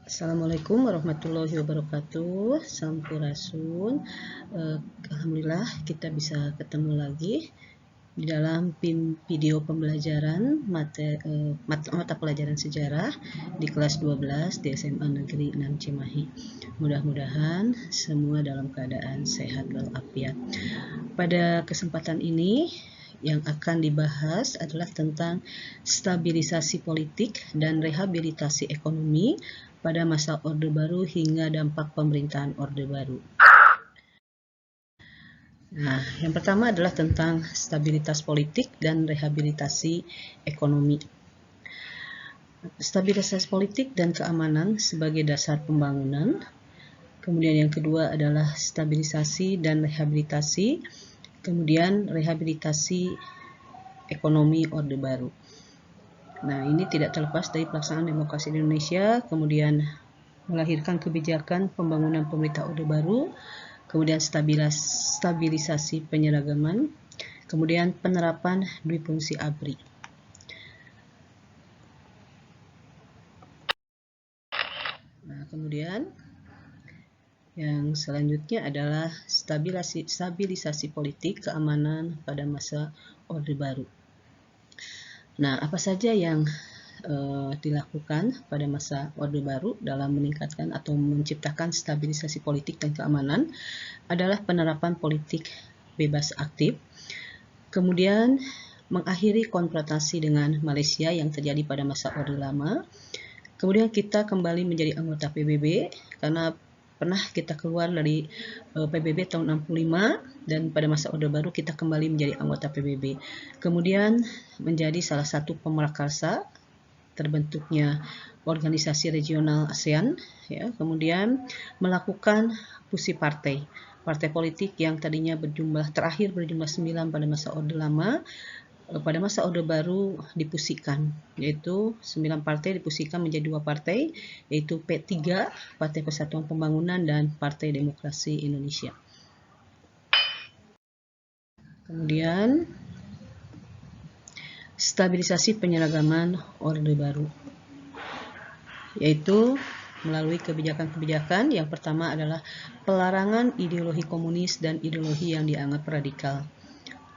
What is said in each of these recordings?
Assalamualaikum warahmatullahi wabarakatuh. Sampurasun. Alhamdulillah kita bisa ketemu lagi di dalam video pembelajaran mata pelajaran sejarah di kelas 12 di SMA Negeri 6 Cimahi. Mudah-mudahan semua dalam keadaan sehat walafiat. Pada kesempatan ini yang akan dibahas adalah tentang stabilisasi politik dan rehabilitasi ekonomi pada masa Orde Baru hingga dampak pemerintahan Orde Baru. Nah, yang pertama adalah tentang stabilitas politik dan rehabilitasi ekonomi. Stabilitas politik dan keamanan sebagai dasar pembangunan. Kemudian yang kedua adalah stabilisasi dan rehabilitasi. Kemudian rehabilitasi ekonomi Orde Baru. Nah, ini tidak terlepas dari pelaksanaan demokrasi di Indonesia, kemudian melahirkan kebijakan pembangunan pemerintah Orde Baru, kemudian stabilisasi penyeragaman, kemudian penerapan duifungsi ABRI. Nah, kemudian yang selanjutnya adalah stabilisasi politik keamanan pada masa Orde Baru. Nah, apa saja yang dilakukan pada masa Orde Baru dalam meningkatkan atau menciptakan stabilisasi politik dan keamanan adalah penerapan politik bebas aktif, kemudian mengakhiri konfrontasi dengan Malaysia yang terjadi pada masa Orde Lama, kemudian kita kembali menjadi anggota PBB karena pernah kita keluar dari PBB tahun 65 dan pada masa Orde Baru kita kembali menjadi anggota PBB. Kemudian menjadi salah satu pemrakarsa terbentuknya organisasi regional ASEAN, ya. Kemudian melakukan fusi partai politik yang tadinya terakhir berjumlah 9 pada masa Orde Lama, pada masa Orde Baru dipusikan, yaitu 9 partai dipusikan menjadi 2 partai, yaitu P3, Partai Persatuan Pembangunan, dan Partai Demokrasi Indonesia. Kemudian stabilisasi penyeragaman Orde Baru, yaitu melalui kebijakan-kebijakan. Yang pertama adalah pelarangan ideologi komunis dan ideologi yang dianggap radikal,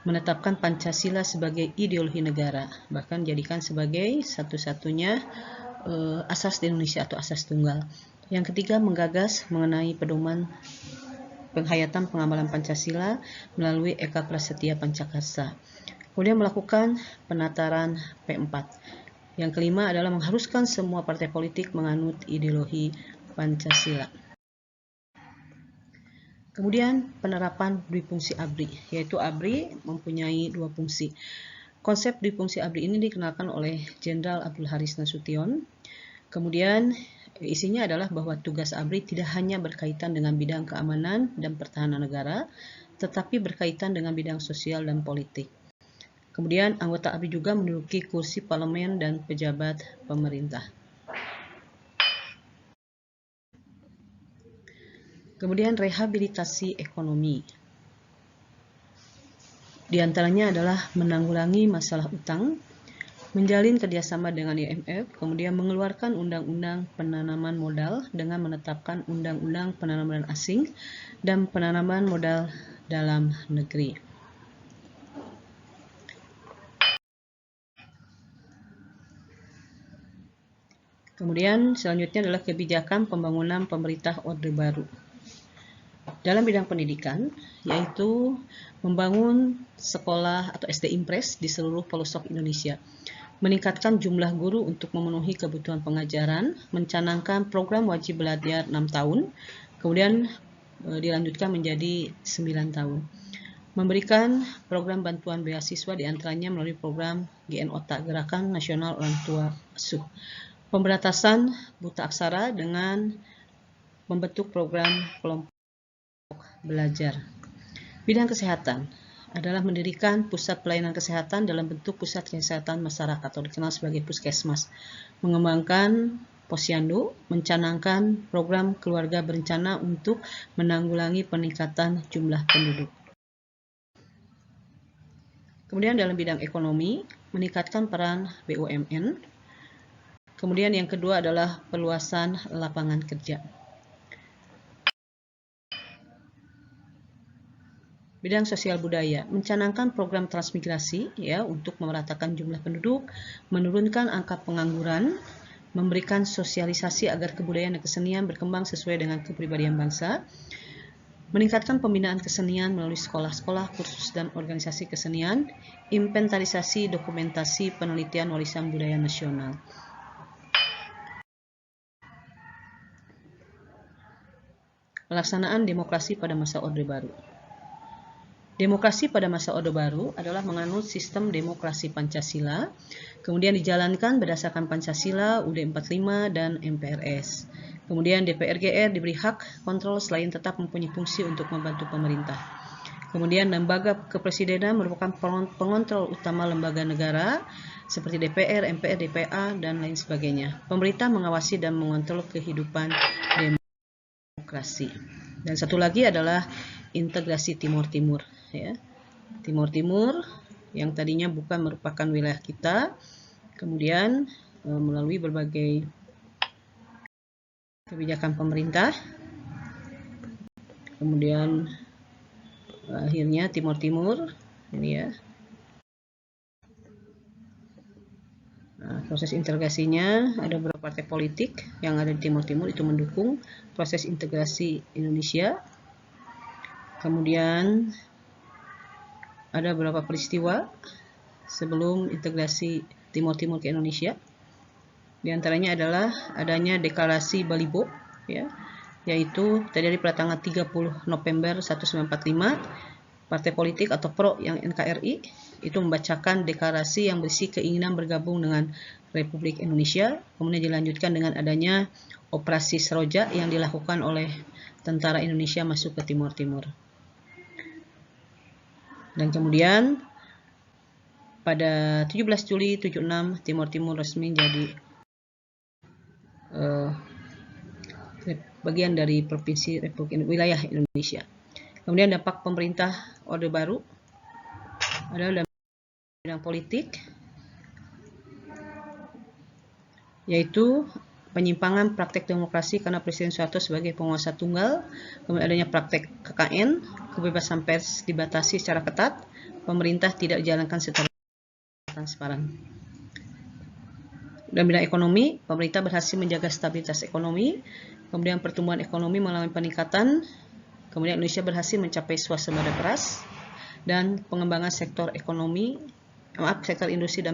menetapkan Pancasila sebagai ideologi negara, bahkan jadikan sebagai satu-satunya asas di Indonesia atau asas tunggal. Yang ketiga, menggagas mengenai pedoman penghayatan pengamalan Pancasila melalui Eka Prasetya Pancakarsa. Kemudian melakukan penataran P4. Yang kelima adalah mengharuskan semua partai politik menganut ideologi Pancasila. Kemudian penerapan duifungsi ABRI, yaitu ABRI mempunyai 2 fungsi. Konsep duifungsi ABRI ini dikenalkan oleh Jenderal Abdul Haris Nasution. Kemudian isinya adalah bahwa tugas ABRI tidak hanya berkaitan dengan bidang keamanan dan pertahanan negara, tetapi berkaitan dengan bidang sosial dan politik. Kemudian anggota ABRI juga menduduki kursi parlemen dan pejabat pemerintah. Kemudian rehabilitasi ekonomi. Di antaranya adalah menanggulangi masalah utang, menjalin kerjasama dengan IMF, kemudian mengeluarkan undang-undang penanaman modal dengan menetapkan undang-undang penanaman asing dan penanaman modal dalam negeri. Kemudian selanjutnya adalah kebijakan pembangunan pemerintah Orde Baru dalam bidang pendidikan, yaitu membangun sekolah atau SD Impres di seluruh pelosok Indonesia, meningkatkan jumlah guru untuk memenuhi kebutuhan pengajaran, mencanangkan program wajib belajar 6 tahun, kemudian dilanjutkan menjadi 9 tahun. Memberikan program bantuan beasiswa diantaranya melalui program GNOTA, Gerakan Nasional Orang Tua Asuh. Pemberantasan buta aksara dengan membentuk program kelompok belajar. Bidang kesehatan adalah mendirikan pusat pelayanan kesehatan dalam bentuk pusat kesehatan masyarakat atau dikenal sebagai puskesmas, mengembangkan posyandu, mencanangkan program keluarga berencana untuk menanggulangi peningkatan jumlah penduduk. Kemudian dalam bidang ekonomi, meningkatkan peran BUMN, Kemudian yang kedua adalah perluasan lapangan kerja. Bidang sosial budaya mencanangkan program transmigrasi ya untuk memeratakan jumlah penduduk, menurunkan angka pengangguran, memberikan sosialisasi agar kebudayaan dan kesenian berkembang sesuai dengan kepribadian bangsa, meningkatkan pembinaan kesenian melalui sekolah-sekolah, kursus dan organisasi kesenian, inventarisasi, dokumentasi, penelitian warisan budaya nasional. Pelaksanaan demokrasi pada masa Orde Baru. Demokrasi pada masa Orde Baru adalah menganut sistem demokrasi Pancasila, kemudian dijalankan berdasarkan Pancasila, UUD 45, dan MPRS. Kemudian DPR GR diberi hak kontrol selain tetap mempunyai fungsi untuk membantu pemerintah. Kemudian lembaga kepresidenan merupakan pengontrol utama lembaga negara seperti DPR, MPR, DPA, dan lain sebagainya. Pemerintah mengawasi dan mengontrol kehidupan demokrasi. Dan satu lagi adalah integrasi Timur Timur. Ya. Timur Timur yang tadinya bukan merupakan wilayah kita, kemudian melalui berbagai kebijakan pemerintah, kemudian akhirnya Timur Timur ini ya. Nah, proses integrasinya ada beberapa partai politik yang ada di Timur Timur itu mendukung proses integrasi Indonesia. Kemudian ada beberapa peristiwa sebelum integrasi Timur Timur ke Indonesia. Di antaranya adalah adanya deklarasi Balibo, ya, yaitu terjadi pada tanggal 30 November 1945. Partai politik atau PRO yang NKRI itu membacakan deklarasi yang berisi keinginan bergabung dengan Republik Indonesia. Kemudian dilanjutkan dengan adanya operasi Seroja yang dilakukan oleh tentara Indonesia masuk ke Timur Timur. Dan kemudian pada 17 Juli 76 Timur Timur resmi jadi bagian dari provinsi Republik wilayah Indonesia. Kemudian dampak pemerintah Orde Baru adalah dalam bidang politik, yaitu penyimpangan praktek demokrasi karena Presiden Soeharto sebagai penguasa tunggal, kemudian adanya praktek KKN, kebebasan pers dibatasi secara ketat, pemerintah tidak dijalankan secara transparan. Dalam bidang ekonomi, pemerintah berhasil menjaga stabilitas ekonomi, kemudian pertumbuhan ekonomi mengalami peningkatan, kemudian Indonesia berhasil mencapai swasembada beras, dan pengembangan sektor industri dan